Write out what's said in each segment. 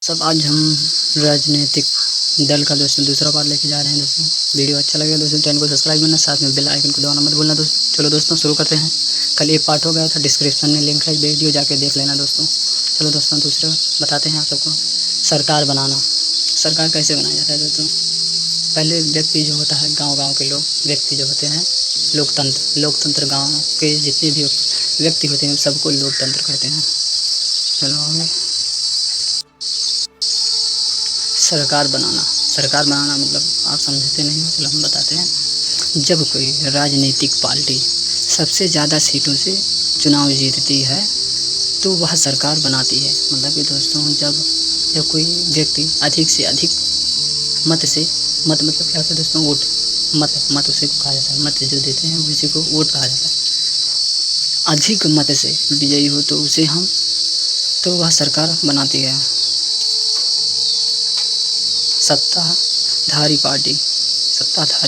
सब आज हम राजनीतिक दल का दोस्तों दूसरा पार्ट लेके जा रहे हैं दोस्तों। वीडियो अच्छा लगे दोस्तों चैनल को सब्सक्राइब करना, साथ में बेल आइकन को दबाना मत भूलना दोस्तों। चलो दोस्तों शुरू करते हैं। कल एक पार्ट हो गया था, डिस्क्रिप्शन में लिंक है, वीडियो जाके देख लेना दोस्तों। चलो दोस्तों दूसरा बताते हैं आप सबको। सरकार बनाना। सरकार कैसे बनाया जाता है दोस्तों? पहले व्यक्ति जो होता है, गाँव के लोग व्यक्ति जो होते हैं, लोकतंत्र गाँव के जितने भी व्यक्ति होते हैं सबको लोकतंत्र कहते हैं। चलो आगे। सरकार बनाना मतलब आप समझते नहीं हो, चलो हम बताते हैं। जब कोई राजनीतिक पार्टी सबसे ज़्यादा सीटों से चुनाव जीतती है तो वह सरकार बनाती है। मतलब कि दोस्तों जब कोई व्यक्ति अधिक से अधिक मत मतलब क्या होता है दोस्तों? वोट। मत उसे को कहा जाता है, मत जो देते हैं उसी को वोट कहा जाता है। अधिक मत से विजयी हो तो वह सरकार बनाती है। सत्ताधारी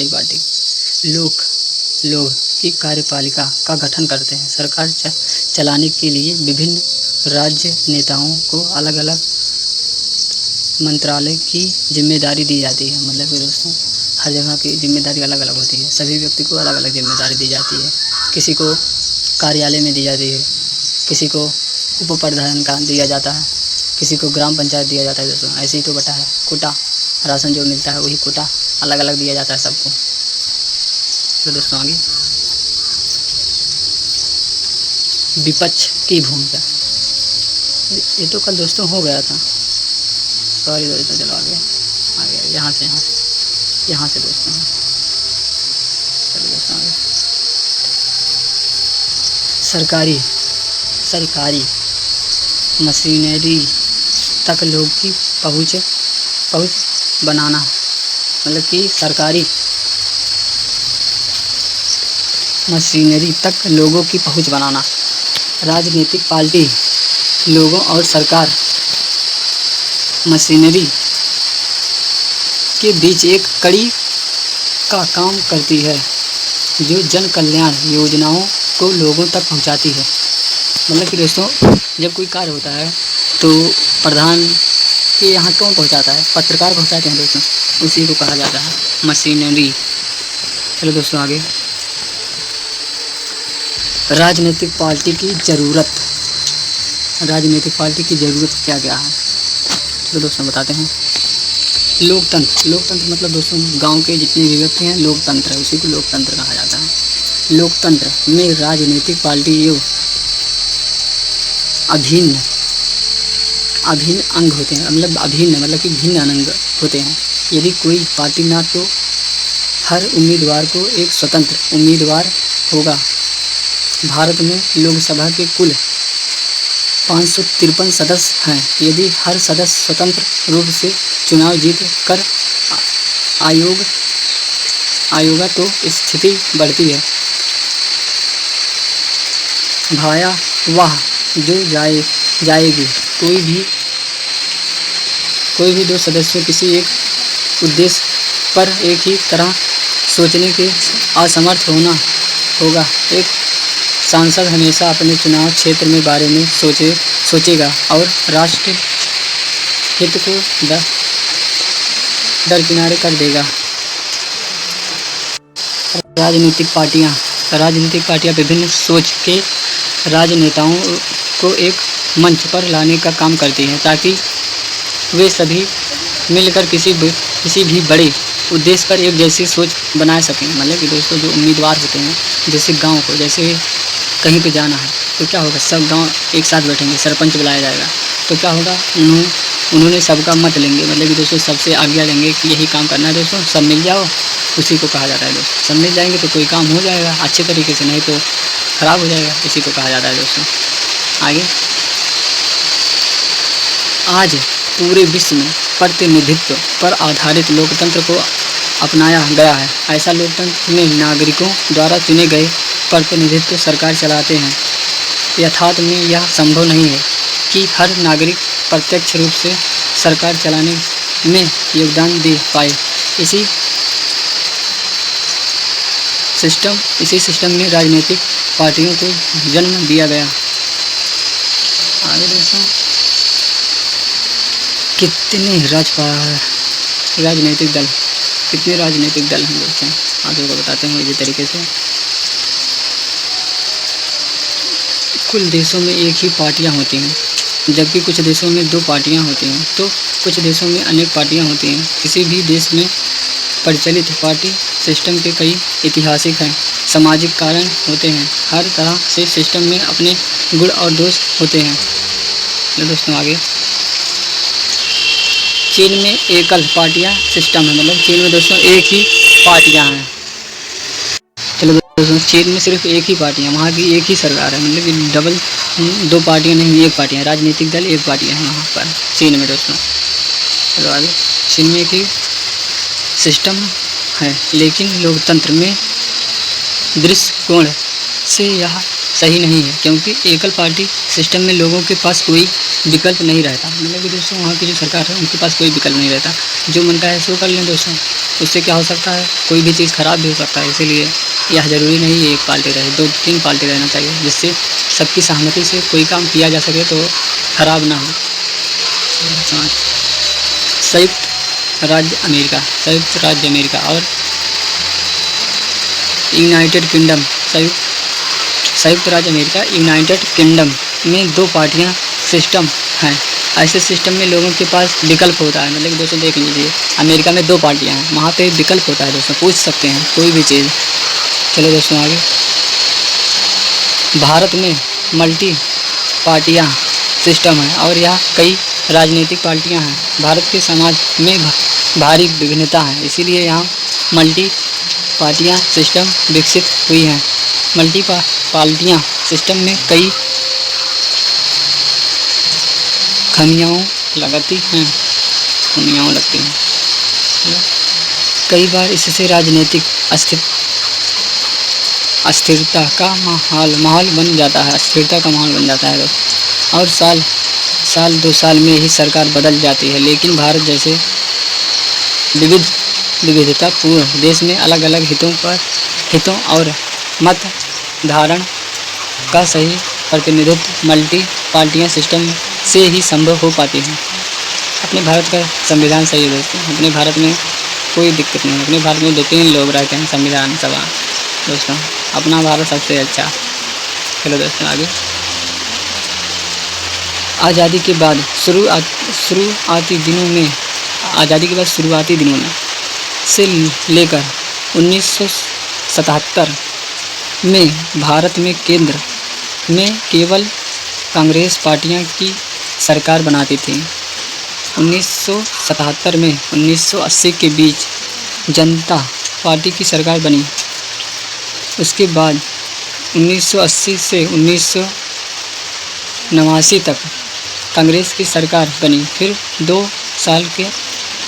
पार्टी लोग की कार्यपालिका का गठन करते हैं। सरकार चलाने के लिए विभिन्न राज्य नेताओं को अलग अलग मंत्रालय की जिम्मेदारी दी जाती है। मतलब कि दोस्तों हर जगह की जिम्मेदारी अलग अलग होती है, सभी व्यक्ति को अलग अलग जिम्मेदारी दी जाती है। किसी को कार्यालय में दी जाती है, किसी को उप प्रधान का दिया जाता है, किसी को ग्राम पंचायत दिया जाता है दोस्तों। ऐसे ही तो बटा है कोटा, राशन जो मिलता है वही कोटा अलग अलग दिया जाता है सबको। तो दोस्तों आगे विपक्ष की भूमिका। ये तो कल दोस्तों हो गया था, सॉरी दोस्तों। चलो आगे यहाँ से दोस्तों। चलो दोस्तों आगे। सरकारी मशीनरी तक लोग की पहुँच बनाना। मतलब कि सरकारी मशीनरी तक लोगों की पहुंच बनाना। राजनीतिक पार्टी लोगों और सरकार मशीनरी के बीच एक कड़ी का काम करती है जो जन कल्याण योजनाओं को लोगों तक पहुंचाती है। मतलब कि दोस्तों जब कोई कार्य होता है तो प्रधान के यहाँ कौन पहुंचाता है? पत्रकार पहुंचाते हैं दोस्तों, उसी को कहा जाता है मशीनरी। चलो दोस्तों आगे। राजनीतिक पार्टी की ज़रूरत क्या क्या है? चलो दोस्तों बताते हैं। लोकतंत्र मतलब दोस्तों गांव के जितने भी व्यक्ति हैं लोकतंत्र है, उसी को लोकतंत्र कहा जाता है। लोकतंत्र में राजनीतिक पार्टी अभिन्न अंग होते हैं। मतलब कि भिन्न अंग होते हैं। यदि कोई पार्टी ना तो हर उम्मीदवार को एक स्वतंत्र उम्मीदवार होगा। भारत में लोकसभा के कुल 553 सदस्य हैं। यदि हर सदस्य स्वतंत्र रूप से चुनाव जीत कर आयोगा तो स्थिति बढ़ती है। भाया वाह जो जाएगी। कोई भी दो सदस्यों किसी एक उद्देश्य पर एक ही तरह सोचने के असमर्थ होगा। एक सांसद हमेशा अपने चुनाव क्षेत्र में बारे में सोचेगा और राष्ट्र हित को दरकिनारे कर देगा। राजनीतिक पार्टियां विभिन्न सोच के राजनेताओं को एक मंच पर लाने का काम करती हैं ताकि वे सभी मिलकर किसी भी बड़े उद्देश्य पर एक जैसी सोच बना सकें। मतलब कि दोस्तों जो उम्मीदवार होते हैं, जैसे गांव को जैसे कहीं पे जाना है तो क्या होगा, सब गांव एक साथ बैठेंगे, सरपंच बुलाया जाएगा तो क्या होगा, उन्होंने सबका मत लेंगे। मतलब कि दोस्तों सबसे आज्ञा लेंगे कि यही काम करना है दोस्तों, सब मिल जाओ, उसी को कहा जाता है दोस्तों। सब मिल जाएंगे तो कोई काम हो जाएगा अच्छे तरीके से, नहीं तो ख़राब हो जाएगा, इसी को कहा जाता है दोस्तों। आगे आज पूरे विश्व में प्रतिनिधित्व पर आधारित लोकतंत्र को अपनाया गया है। ऐसा लोकतंत्र में नागरिकों द्वारा चुने गए प्रतिनिधित्व सरकार चलाते हैं। यथार्थ में यह संभव नहीं है कि हर नागरिक प्रत्यक्ष रूप से सरकार चलाने में योगदान दे पाए। इसी सिस्टम में राजनीतिक पार्टियों को जन्म दिया गया। आगे दोस्तों कितने राजनीतिक दल हैं दोस्तों, आप लोगों को बताते हैं इसी तरीके से। कुल देशों में एक ही पार्टियां होती हैं, जबकि कुछ देशों में 2 पार्टियां होती हैं, तो कुछ देशों में अनेक पार्टियां होती हैं। किसी भी देश में प्रचलित पार्टी सिस्टम के कई ऐतिहासिक हैं सामाजिक कारण होते हैं। हर तरह से सिस्टम में अपने गुण और दोष होते हैं। तो दोस्तों आगे, चीन में एकल पार्टियां सिस्टम है, मतलब चीन में दोस्तों एक ही पार्टियां हैं। चलो दोस्तों, चीन में सिर्फ एक ही पार्टियां, वहाँ की एक ही सरकार है, मतलब कि डबल 2 पार्टियां नहीं, एक पार्टियां, राजनीतिक दल एक पार्टियां हैं वहाँ पर चीन में दोस्तों। चलो आगे, चीन में एक ही सिस्टम है, लेकिन लोकतंत्र में दृष्टिकोण से यह सही नहीं है, क्योंकि एकल पार्टी सिस्टम में लोगों के पास कोई विकल्प नहीं रहता। मतलब कि दोस्तों वहाँ की जो सरकार है उनके पास कोई विकल्प नहीं रहता, जो मन का है सो कर लें दोस्तों। उससे क्या हो सकता है, कोई भी चीज़ ख़राब भी हो सकता है। इसीलिए यह ज़रूरी नहीं है एक पार्टी रहे, 2-3 पार्टी रहना चाहिए, जिससे सबकी सहमति से कोई काम किया जा सके तो ख़राब ना हो। संयुक्त राज्य अमेरिका और यूनाइटेड किंगडम, संयुक्त राज्य अमेरिका यूनाइटेड किंगडम में 2 पार्टियां सिस्टम हैं। ऐसे सिस्टम में लोगों के पास विकल्प होता है, मतलब दोस्तों देख लीजिए, अमेरिका में 2 पार्टियां हैं, वहाँ पे विकल्प होता है दोस्तों, पूछ सकते हैं कोई भी चीज़। चलो दोस्तों आगे, भारत में मल्टी पार्टियां सिस्टम है और यह कई राजनीतिक पार्टियां हैं। भारत के समाज में भारी विभिन्नता है, इसीलिए यहाँ मल्टी पार्टियां सिस्टम विकसित हुई हैं। मल्टी पार्टियां सिस्टम में कई खामियां लगती हैं। कई बार इससे राजनीतिक अस्थिरता का माहौल बन जाता है, दोस्तों। और साल 2 साल में ही सरकार बदल जाती है। लेकिन भारत जैसे विविधतापूर्ण देश में अलग अलग हितों और मत धारण का सही प्रतिनिधित्व मल्टी पार्टियां सिस्टम से ही संभव हो पाती है। अपने भारत का संविधान सही है दोस्तों, अपने भारत में कोई दिक्कत नहीं है। अपने भारत में 2-3 लोग रहते हैं संविधान सभा दोस्तों, अपना भारत सबसे अच्छा। चलो दोस्तों आगे, आज़ादी के बाद शुरुआती दिनों में से लेकर 1977 में भारत में केंद्र में केवल कांग्रेस पार्टियां की सरकार बनाती थी। 1977 में 1980 के बीच जनता पार्टी की सरकार बनी। उसके बाद 1980 से 1989 तक कांग्रेस की सरकार बनी। फिर 2 साल के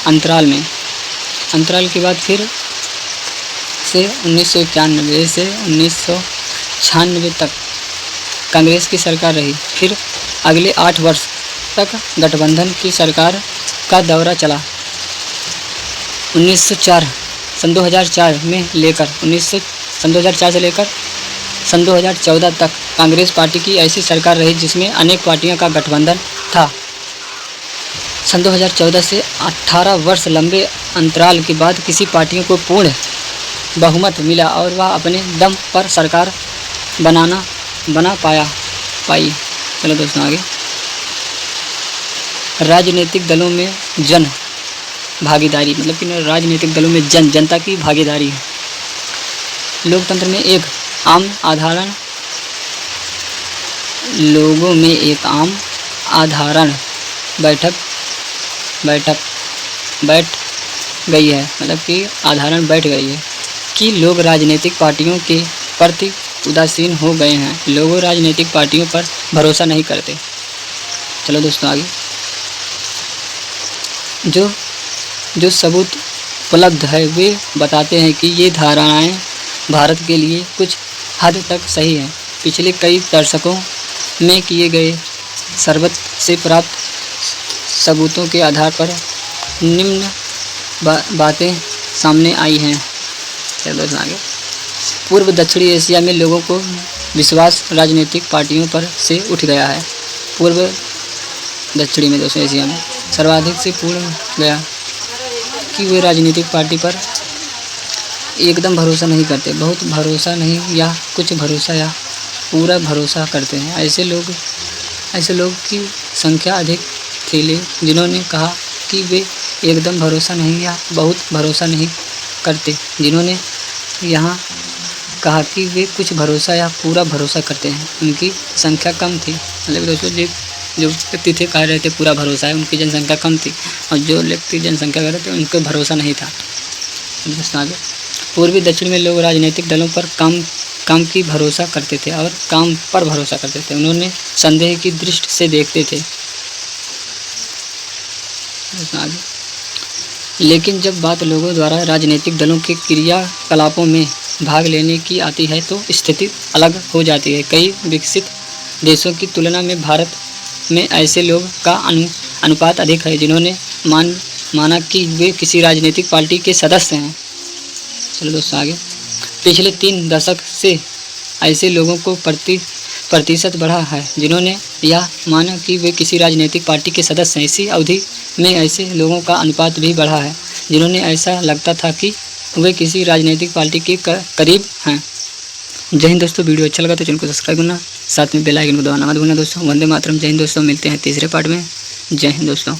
अंतराल के बाद फिर से 1991 से 1996 तक कांग्रेस की सरकार रही। फिर अगले 8 वर्ष तक गठबंधन की सरकार का दौरा चला। 2004 से लेकर सन 2014 तक कांग्रेस पार्टी की ऐसी सरकार रही जिसमें अनेक पार्टियों का गठबंधन था। सन 2014 से 18 वर्ष लंबे अंतराल के बाद किसी पार्टियों को पूर्ण बहुमत मिला और वह अपने दम पर सरकार बना पाई। चलो दोस्तों आगे, राजनीतिक दलों में जन भागीदारी, मतलब कि राजनीतिक दलों में जनता की भागीदारी है। लोकतंत्र में एक आम आधारण बैठ गई है, मतलब कि आधारण बैठ गई है कि लोग राजनीतिक पार्टियों के प्रति उदासीन हो गए हैं। लोगों राजनीतिक पार्टियों पर भरोसा नहीं करते। चलो दोस्तों आगे, जो सबूत उपलब्ध है वे बताते हैं कि ये धारणाएं भारत के लिए कुछ हद तक सही हैं। पिछले कई दशकों में किए गए सर्वे से प्राप्त सबूतों के आधार पर निम्न बातें सामने आई हैं। चलो आगे, पूर्व दक्षिणी एशिया में लोगों को विश्वास राजनीतिक पार्टियों पर से उठ गया है। पूर्व दक्षिणी में दोस्तों एशिया में सर्वाधिक से पूर्ण गया कि वे राजनीतिक पार्टी पर एकदम भरोसा नहीं करते, बहुत भरोसा नहीं या कुछ भरोसा या पूरा भरोसा करते हैं। ऐसे लोग की संख्या अधिक थी, जिन्होंने कहा कि वे एकदम भरोसा नहीं या बहुत भरोसा नहीं करते, जिन्होंने यहाँ कहा कि वे कुछ भरोसा या पूरा भरोसा करते हैं, उनकी संख्या कम थी। मतलब दोस्तों जो व्यक्ति थे कह रहे थे पूरा भरोसा है, उनकी जनसंख्या कम थी, और जो व्यक्ति जनसंख्या कर रहे थे उनको भरोसा नहीं था। आगे पूर्वी दक्षिण में लोग राजनीतिक दलों पर काम की भरोसा करते थे और काम पर भरोसा करते थे, उन्होंने संदेह की दृष्टि से देखते थे। आगे लेकिन जब बात लोगों द्वारा राजनीतिक दलों के क्रियाकलापों में भाग लेने की आती है तो स्थिति अलग हो जाती है। कई विकसित देशों की तुलना में भारत में ऐसे लोग का अनुपात अधिक है जिन्होंने माना कि वे किसी राजनीतिक पार्टी के सदस्य हैं। चलो दोस्तों आगे, पिछले 3 दशक से ऐसे लोगों को प्रतिशत बढ़ा है जिन्होंने यह माना कि वे किसी राजनीतिक पार्टी के सदस्य हैं। इसी अवधि में ऐसे लोगों का अनुपात भी बढ़ा है जिन्होंने ऐसा लगता था कि वे किसी राजनीतिक पार्टी के करीब हैं। जय हिंद दोस्तों, वीडियो अच्छा लगा तो चैनल को सब्सक्राइब करना, साथ में बेल आइकन को दबाना मत भूलना दोस्तों। वंदे मातरम। जय हिंद दोस्तों, मिलते हैं तीसरे पार्ट में। जय हिंद दोस्तों।